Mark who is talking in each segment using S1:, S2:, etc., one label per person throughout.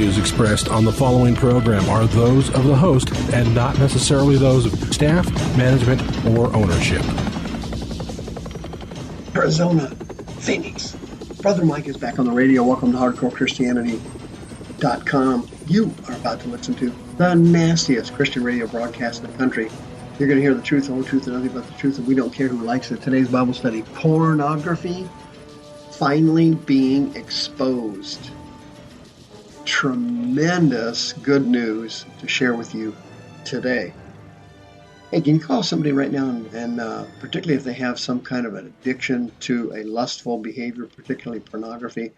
S1: views expressed on the following program are those of the host and not necessarily those of staff, management, or ownership.
S2: Arizona, Phoenix. Brother Mike is back on the radio. Welcome to HardcoreChristianity.com. You are about to listen to the nastiest Christian radio broadcast in the country. You're going to hear the truth, the whole truth, and nothing but the truth, and we don't care who likes it. Today's Bible study, pornography finally being exposed. Tremendous good news to share with you today. Hey, can you call somebody right now and particularly if they have some kind of an addiction to a lustful behavior, particularly pornography,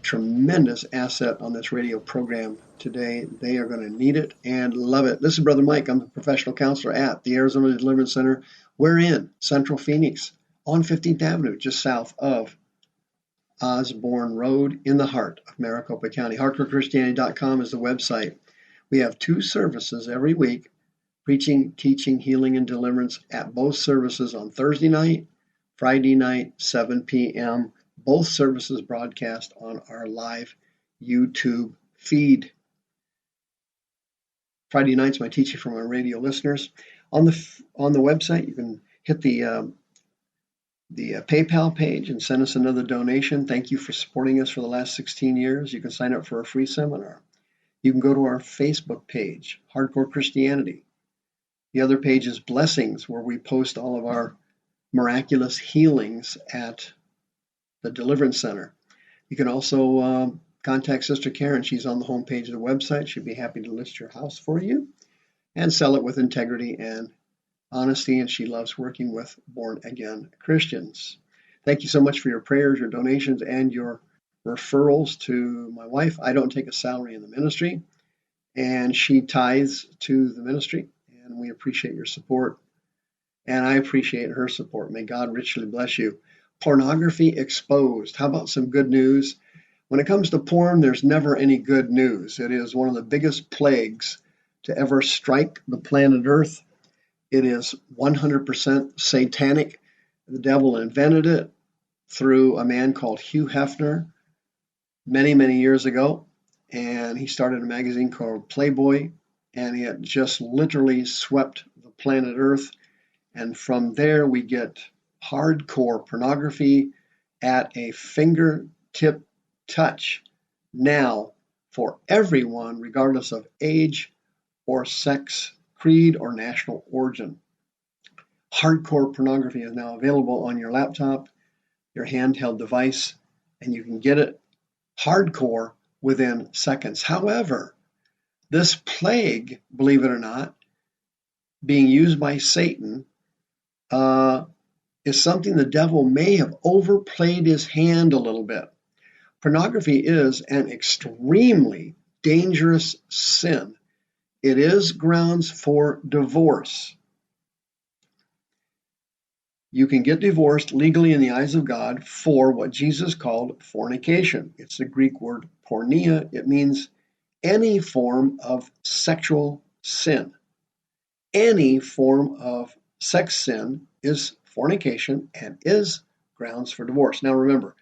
S2: tremendous asset on this radio program today. They are going to need it and love it. This is Brother Mike. I'm a professional counselor at the Arizona Deliverance Center. We're in Central Phoenix on 15th Avenue, just south of Osborne Road in the heart of Maricopa County. HardcoreChristianity.com is the website. We have 2 services every week, preaching, teaching, healing, and deliverance at both services on Thursday night, Friday night, 7 p.m. Both services broadcast on our live YouTube feed. Friday night's my teaching from our radio listeners. On the website, you can hit the PayPal page and send us another donation. Thank you for supporting us for the last 16 years. You can sign up for a free seminar. You can go to our Facebook page, Hardcore Christianity. The other page is Blessings, where we post all of our miraculous healings at the Deliverance Center. You can also contact Sister Karen. She's on the homepage of the website. She'd be happy to list your house for you and sell it with integrity and honesty, and she loves working with born-again Christians. Thank you so much for your prayers, your donations, and your referrals to my wife. I don't take a salary in the ministry, and she tithes to the ministry, and we appreciate your support, and I appreciate her support. May God richly bless you. Pornography exposed. How about some good news? When it comes to porn, there's never any good news. It is one of the biggest plagues to ever strike the planet Earth. It is 100% satanic. The devil invented it through a man called Hugh Hefner many, many years ago. And he started a magazine called Playboy, and it just literally swept the planet Earth. And from there, we get hardcore pornography at a fingertip touch now for everyone, regardless of age or sex, creed, or national origin. Hardcore pornography is now available on your laptop, your handheld device, and you can get it hardcore within seconds. However, this plague, believe it or not, being used by Satan, is something the devil may have overplayed his hand a little bit. Pornography is an extremely dangerous sin. It is grounds for divorce. You can get divorced legally in the eyes of God for what Jesus called fornication. It's the Greek word porneia. It means any form of sexual sin. Any form of sex sin is fornication and is grounds for divorce. Now remember,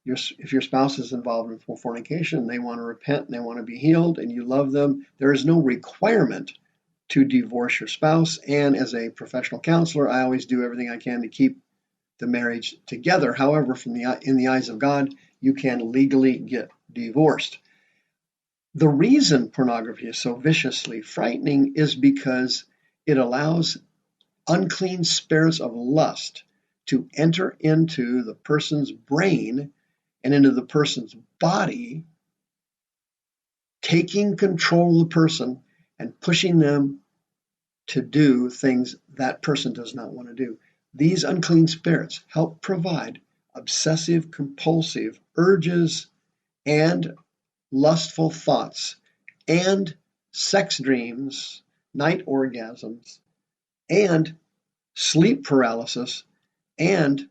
S2: if your spouse is involved in fornication, they want to repent and they want to be healed and you love them, there is no requirement to divorce your spouse. And as a professional counselor, I always do everything I can to keep the marriage together. However, in the eyes of God, you can legally get divorced. The reason pornography is so viciously frightening is because it allows unclean spirits of lust to enter into the person's brain and into the person's body, taking control of the person and pushing them to do things that person does not want to do. These unclean spirits help provide obsessive compulsive urges and lustful thoughts and sex dreams, night orgasms, and sleep paralysis, and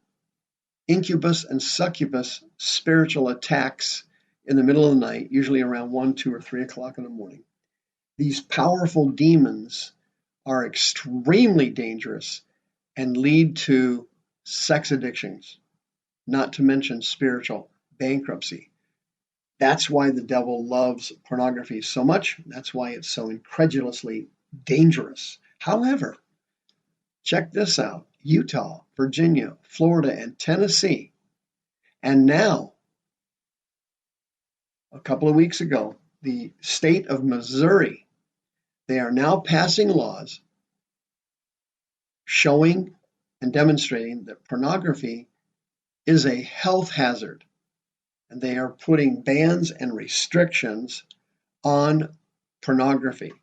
S2: incubus and succubus spiritual attacks in the middle of the night, usually around 1, 2, or 3 o'clock in the morning. These powerful demons are extremely dangerous and lead to sex addictions, not to mention spiritual bankruptcy. That's why the devil loves pornography so much. That's why it's so incredulously dangerous. However, check this out. Utah, Virginia, Florida, and Tennessee, and now, a couple of weeks ago, the state of Missouri, they are now passing laws showing and demonstrating that pornography is a health hazard. And they are putting bans and restrictions on pornography.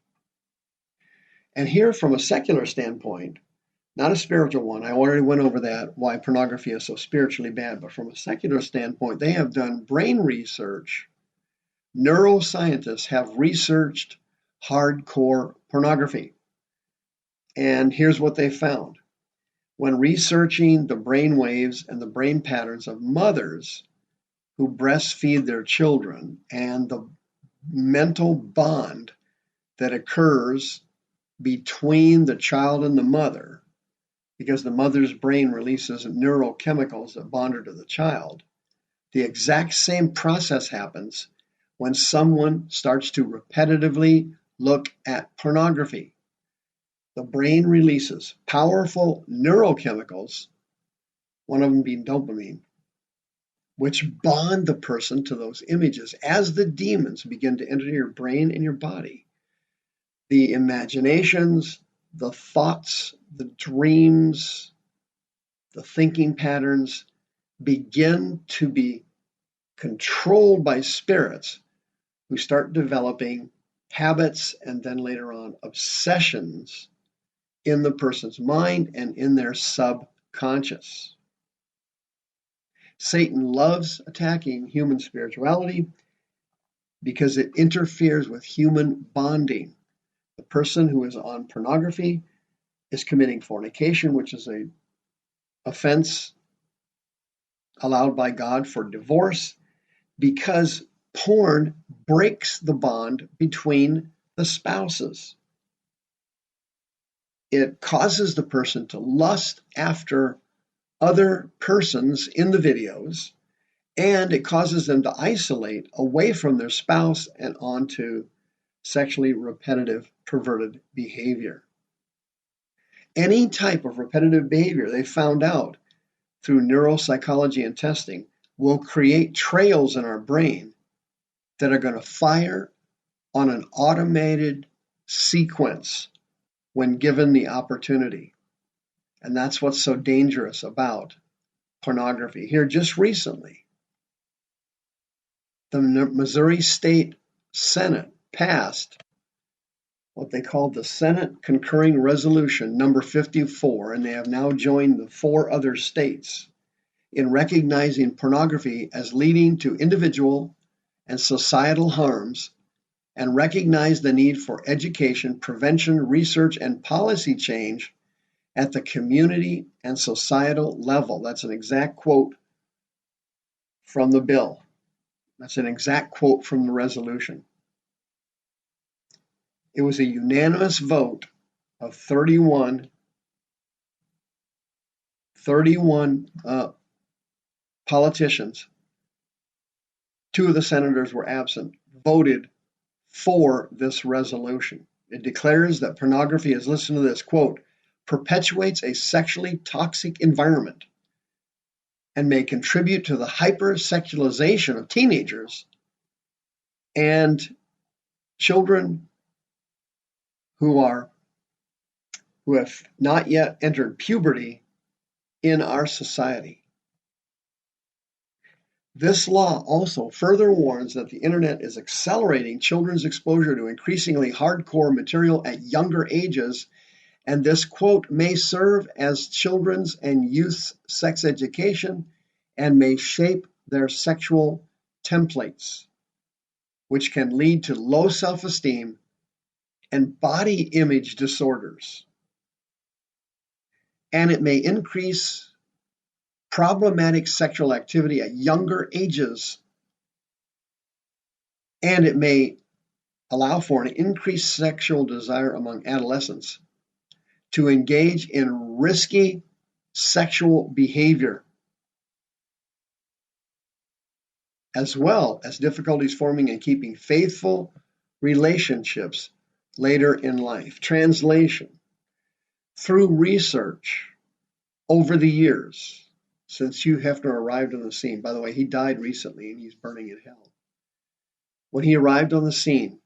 S2: And here, from a secular standpoint, not a spiritual one, I already went over that, why pornography is so spiritually bad, but from a secular standpoint, they have done brain research. Neuroscientists have researched hardcore pornography. And here's what they found. When researching the brain waves and the brain patterns of mothers who breastfeed their children and the mental bond that occurs between the child and the mother, because the mother's brain releases neurochemicals that bond her to the child, the exact same process happens when someone starts to repetitively look at pornography. The brain releases powerful neurochemicals, one of them being dopamine, which bond the person to those images. As the demons begin to enter your brain and your body, the imaginations, the thoughts, the dreams, the thinking patterns begin to be controlled by spirits who start developing habits and then later on obsessions in the person's mind and in their subconscious. Satan loves attacking human spirituality because it interferes with human bonding. The person who is on pornography is committing fornication, which is an offense allowed by God for divorce, because porn breaks the bond between the spouses. It causes the person to lust after other persons in the videos, and it causes them to isolate away from their spouse and onto sexually repetitive, perverted behavior. Any type of repetitive behavior, they found out through neuropsychology and testing, will create trails in our brain that are going to fire on an automated sequence when given the opportunity. And that's what's so dangerous about pornography. Here, just recently, the Missouri State Senate passed what they called the Senate Concurring Resolution number 54, and they have now joined the 4 other states in recognizing pornography as leading to individual and societal harms, and recognize the need for education, prevention, research, and policy change at the community and societal level. That's an exact quote from the bill. That's an exact quote from the resolution. It was a unanimous vote of 31 politicians. 2 of the senators were absent, voted for this resolution. It declares that pornography is, listen to this, quote, perpetuates a sexually toxic environment and may contribute to the hypersexualization of teenagers and children who have not yet entered puberty in our society. This law also further warns that the internet is accelerating children's exposure to increasingly hardcore material at younger ages, and this, quote, may serve as children's and youth's sex education and may shape their sexual templates, which can lead to low self-esteem and body image disorders. And it may increase problematic sexual activity at younger ages, and it may allow for an increased sexual desire among adolescents to engage in risky sexual behavior as well as difficulties forming and keeping faithful relationships later in life. Translation: through research over the years, since Hugh Hefner arrived on the scene, by the way, he died recently and he's burning in hell. When he arrived on the scene,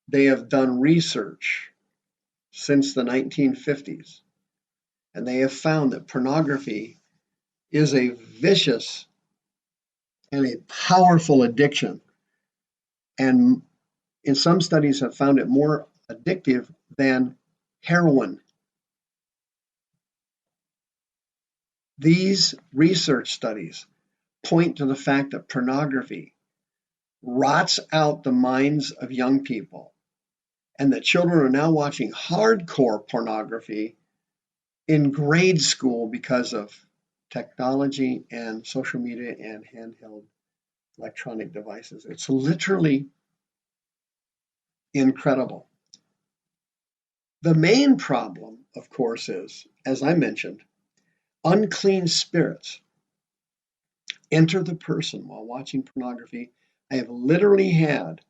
S2: they have done research since the 1950s, and they have found that pornography is a vicious and a powerful addiction. And in some studies have found it more addictive than heroin. These research studies point to the fact that pornography rots out the minds of young people, and that children are now watching hardcore pornography in grade school because of technology and social media and handheld electronic devices. It's literally incredible. The main problem, of course, is, as I mentioned, unclean spirits enter the person while watching pornography. I have literally had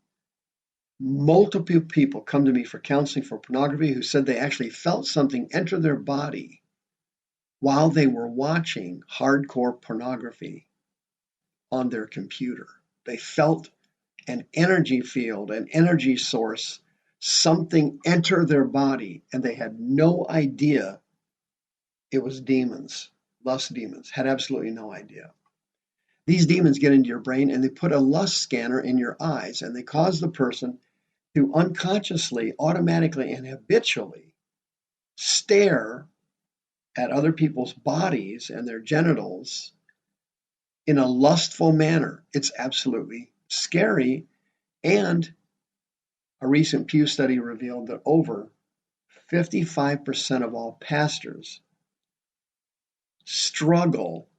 S2: multiple people come to me for counseling for pornography who said they actually felt something enter their body while they were watching hardcore pornography on their computer. They felt an energy field, an energy source, something enter their body, and they had no idea it was demons, lust demons, had absolutely no idea. These demons get into your brain and they put a lust scanner in your eyes, and they cause the person to unconsciously, automatically, and habitually stare at other people's bodies and their genitals in a lustful manner. It's absolutely scary. And a recent Pew study revealed that over 55% of all pastors struggle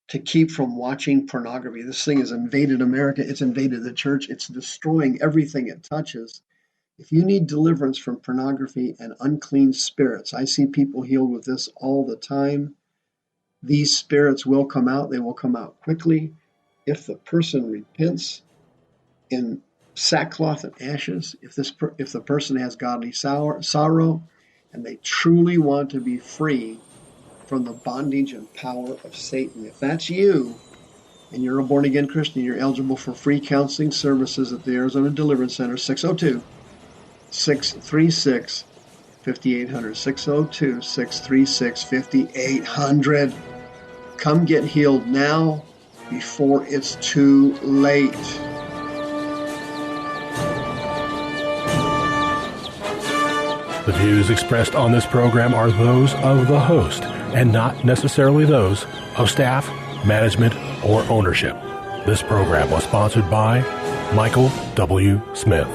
S2: to keep from watching pornography. This thing has invaded America. It's invaded the church. It's destroying everything it touches. If you need deliverance from pornography and unclean spirits, I see people healed with this all the time. These spirits will come out. They will come out quickly if the person repents in sackcloth and ashes, if the person has godly sorrow, and they truly want to be free from the bondage and power of Satan. If that's you, and you're a born-again Christian, you're eligible for free counseling services at the Arizona Deliverance Center, 602-636-5800, 602-636-5800. Come get healed now before it's too late.
S1: The views expressed on this program are those of the host and not necessarily those of staff, management, or ownership. This program was sponsored by Michael W. Smith.